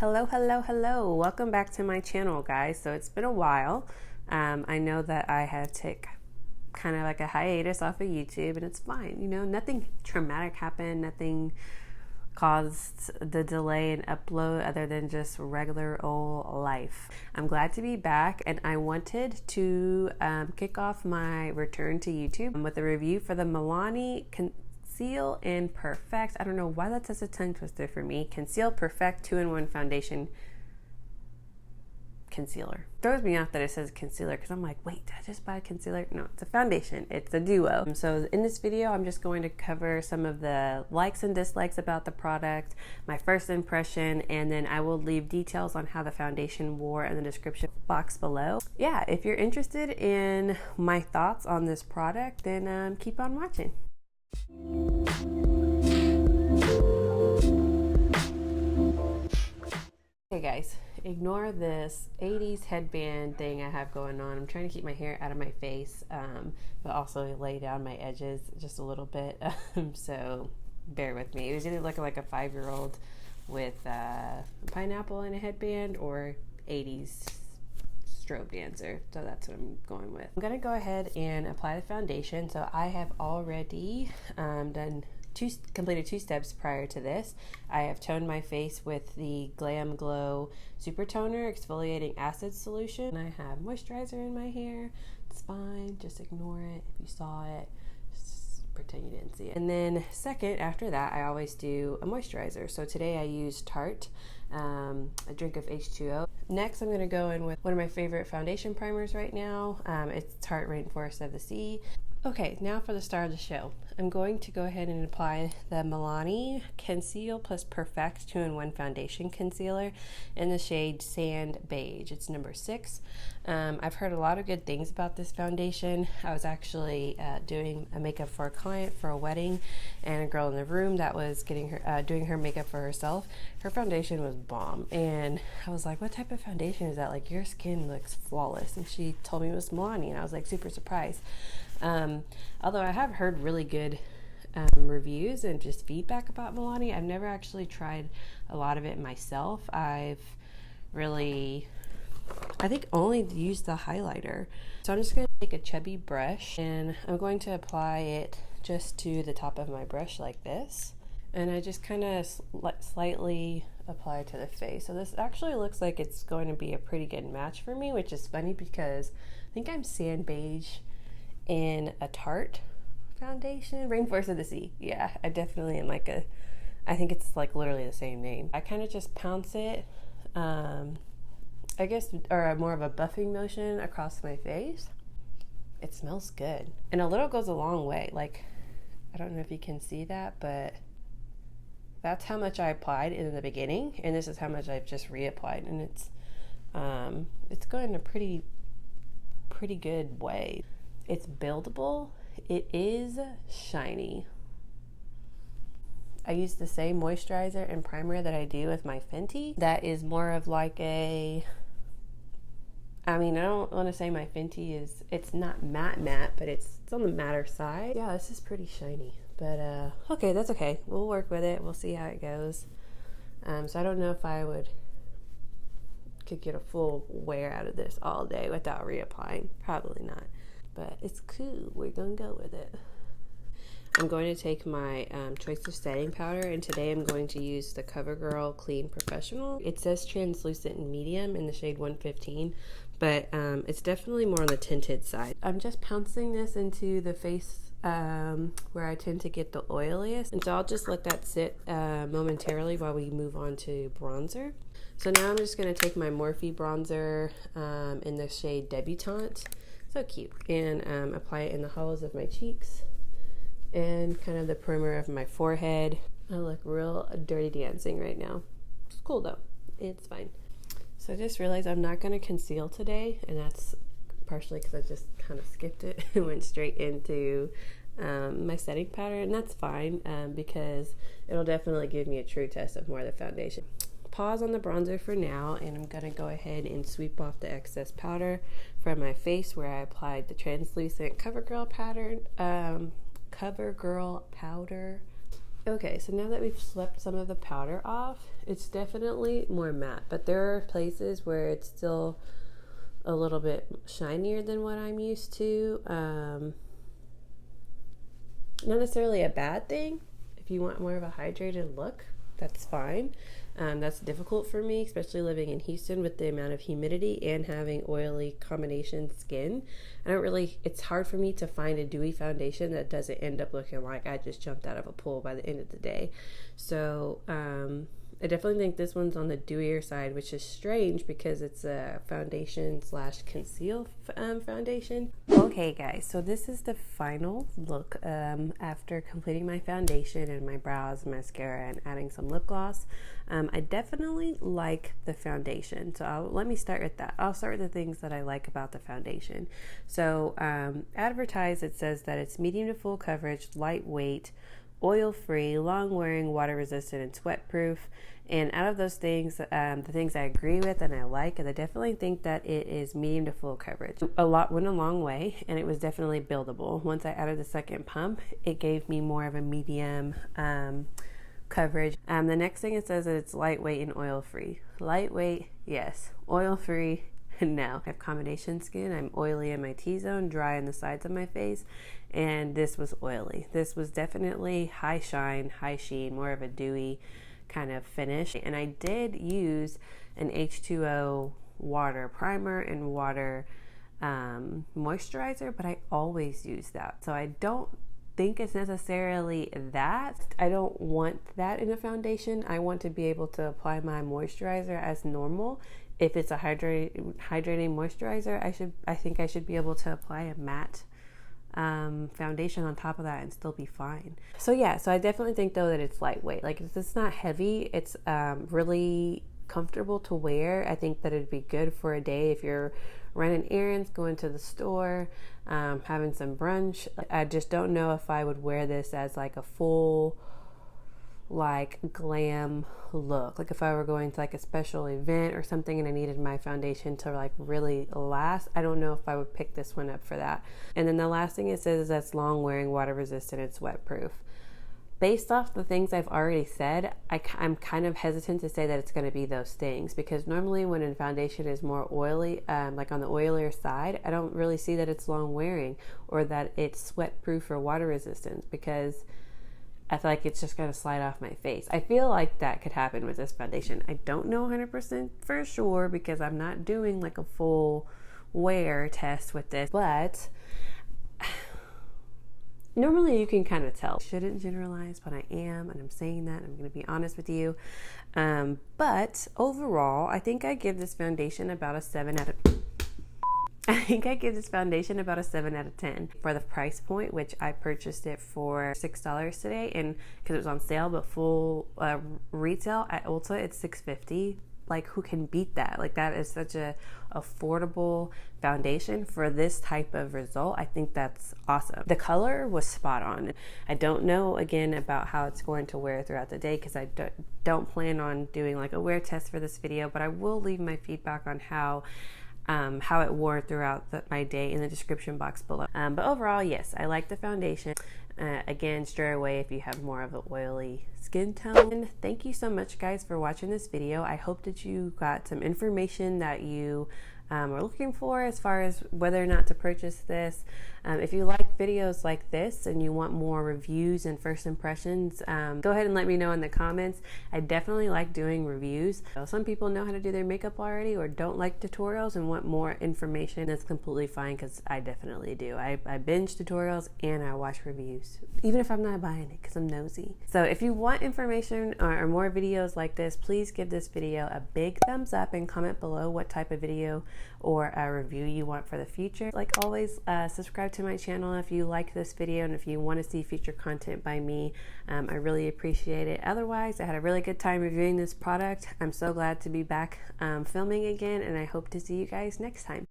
Hello. Welcome back to my channel, guys. So it's been a while. I know that I have taken kind of like a hiatus off of YouTube, and it's fine. You know, nothing traumatic happened. Nothing caused the delay in upload other than just regular old life. I'm glad to be back, and I wanted to kick off my return to YouTube with a review for the Milani Conceal and Perfect. I don't know why that's such a tongue twister for me. Conceal Perfect 2-in-1 Foundation Concealer. Throws me off that it says concealer because I'm like, wait, did I just buy a concealer? No, it's a foundation. It's a duo. So in this video, I'm just going to cover some of the likes and dislikes about the product, my first impression, and then I will leave details on how the foundation wore in the description box below. Yeah, if you're interested in my thoughts on this product, then keep on watching. Hey guys, ignore this 80s headband thing I have going on. I'm trying to keep my hair out of my face, but also lay down my edges just a little bit, so bear with me. It was either looking like a 5-year-old with a pineapple in a headband or 80s strobe dancer, so that's what I'm going with. I'm gonna go ahead and apply the foundation. So I have already completed 2 steps prior to this. I have toned my face with the Glam Glow Super Toner Exfoliating Acid Solution. I have moisturizer in my hair. It's fine, just ignore it. If you saw it, just pretend you didn't see it. And then second, after that, I always do a moisturizer. So today I used Tarte, a drink of H2O. Next, I'm gonna go in with one of my favorite foundation primers right now. It's Tarte Rainforest of the Sea. Okay, now for the star of the show. I'm going to go ahead and apply the Milani Conceal plus Perfect 2-in-1 Foundation Concealer in the shade Sand Beige. It's number 6. I've heard a lot of good things about this foundation. I was actually doing a makeup for a client for a wedding, and a girl in the room that was getting her doing her makeup for herself. Her foundation was bomb, and I was like, what type of foundation is that? Like, your skin looks flawless. And she told me it was Milani, and I was like super surprised. Although I have heard really good reviews and just feedback about Milani, I've never actually tried a lot of it myself. I've really, I think, only used the highlighter. So I'm just going to take a chubby brush, and I'm going to apply it just to the top of my brush like this. And I just kind of slightly apply it to the face. So this actually looks like it's going to be a pretty good match for me, which is funny because I think I'm Sand Beige in a Tarte foundation, Rainforest of the Sea. Yeah, I definitely am like I think it's like literally the same name. I kind of just pounce it, I guess, or more of a buffing motion across my face. It smells good. And a little goes a long way. Like, I don't know if you can see that, but that's how much I applied in the beginning, and this is how much I've just reapplied, and it's going a pretty good way. It's buildable. It is shiny. I use the same moisturizer and primer that I do with my Fenty. That is more of like a, I mean, I don't want to say my Fenty is, it's not matte, but it's on the matter side. Yeah, this is pretty shiny, but okay, that's okay. We'll work with it. We'll see how it goes. So I don't know if I could get a full wear out of this all day without reapplying. Probably not. But it's cool. We're gonna go with it. I'm going to take my choice of setting powder, and today I'm going to use the CoverGirl Clean Professional. It says translucent and medium in the shade 115, but it's definitely more on the tinted side. I'm just pouncing this into the face where I tend to get the oiliest, and so I'll just let that sit momentarily while we move on to bronzer. So now I'm just going to take my Morphe bronzer in the shade Debutante. So cute, and apply it in the hollows of my cheeks and kind of the perimeter of my forehead. I look real dirty dancing right now. It's cool though, it's fine. So I just realized I'm not going to conceal today, and that's partially because I just kind of skipped it and went straight into my setting powder, and that's fine because it'll definitely give me a true test of more of the foundation. Pause on the bronzer for now, and I'm going to go ahead and sweep off the excess powder from my face where I applied the translucent CoverGirl powder. Okay, so now that we've swept some of the powder off, it's definitely more matte, but there are places where it's still a little bit shinier than what I'm used to. Not necessarily a bad thing. If you want more of a hydrated look, that's fine. That's difficult for me, especially living in Houston with the amount of humidity and having oily combination skin. It's hard for me to find a dewy foundation that doesn't end up looking like I just jumped out of a pool by the end of the day. So I definitely think this one's on the dewier side, which is strange because it's a foundation / conceal foundation. Okay guys, so this is the final look after completing my foundation and my brows, mascara, and adding some lip gloss. I definitely like the foundation, so let me start with that. I'll start with the things that I like about the foundation. So advertised, it says that it's medium to full coverage, lightweight, oil-free, long-wearing, water-resistant, and sweat-proof. And out of those things, the things I agree with and I like, and I definitely think that it is medium to full coverage. A lot went a long way, and it was definitely buildable. Once I added the second pump, it gave me more of a medium coverage. The next thing it says that it's lightweight and oil-free. Lightweight, yes. Oil-free, no. I have combination skin. I'm oily in my T-zone, dry on the sides of my face, and this was oily. This was definitely high shine, high sheen, more of a dewy kind of finish. And I did use an H2O water primer and water moisturizer, but I always use that. So I don't think it's necessarily that. I don't want that in a foundation. I want to be able to apply my moisturizer as normal. If it's a hydrating moisturizer, I think I should be able to apply a matte foundation on top of that and still be fine. So yeah, so I definitely think though that it's lightweight. Like it's not heavy. It's really comfortable to wear. I think that it'd be good for a day if you're running errands, going to the store, having some brunch. I just don't know if I would wear this as like a full like glam look. Like if I were going to like a special event or something and I needed my foundation to like really last, I don't know if I would pick this one up for that. And then the last thing it says is that's long wearing, water resistant, and sweat proof. Based off the things I've already said, I'm kind of hesitant to say that it's going to be those things, because normally when a foundation is more oily, like on the oilier side, I don't really see that it's long wearing or that it's sweat proof or water resistant, because I feel like it's just going to slide off my face. I feel like that could happen with this foundation. I don't know 100% for sure because I'm not doing like a full wear test with this, but normally you can kind of tell. I shouldn't generalize, but I am, and I'm saying that. I'm going to be honest with you. But overall, I think I give this foundation about a 7 out of 10 for the price point, which I purchased it for $6 today, and because it was on sale, but full retail at Ulta it's $6.50. Like, who can beat that? Like, that is such a affordable foundation for this type of result. I think that's awesome. The color was spot on. I don't know again about how it's going to wear throughout the day because I don't plan on doing like a wear test for this video, but I will leave my feedback on how it wore throughout my day in the description box below. But overall, yes, I like the foundation. Again, stray away if you have more of an oily skin tone. Thank you so much, guys, for watching this video. I hope that you got some information that you are looking for as far as whether or not to purchase this. If you like videos like this and you want more reviews and first impressions, go ahead and let me know in the comments. I definitely like doing reviews. So some people know how to do their makeup already or don't like tutorials and want more information. That's completely fine, because I definitely do. I binge tutorials and I watch reviews, even if I'm not buying it, because I'm nosy. So if you want information or more videos like this, please give this video a big thumbs up and comment below what type of video or a review you want for the future. Like always, subscribe to my channel if you like this video and if you want to see future content by me. I really appreciate it. Otherwise, I had a really good time reviewing this product. I'm so glad to be back filming again, and I hope to see you guys next time.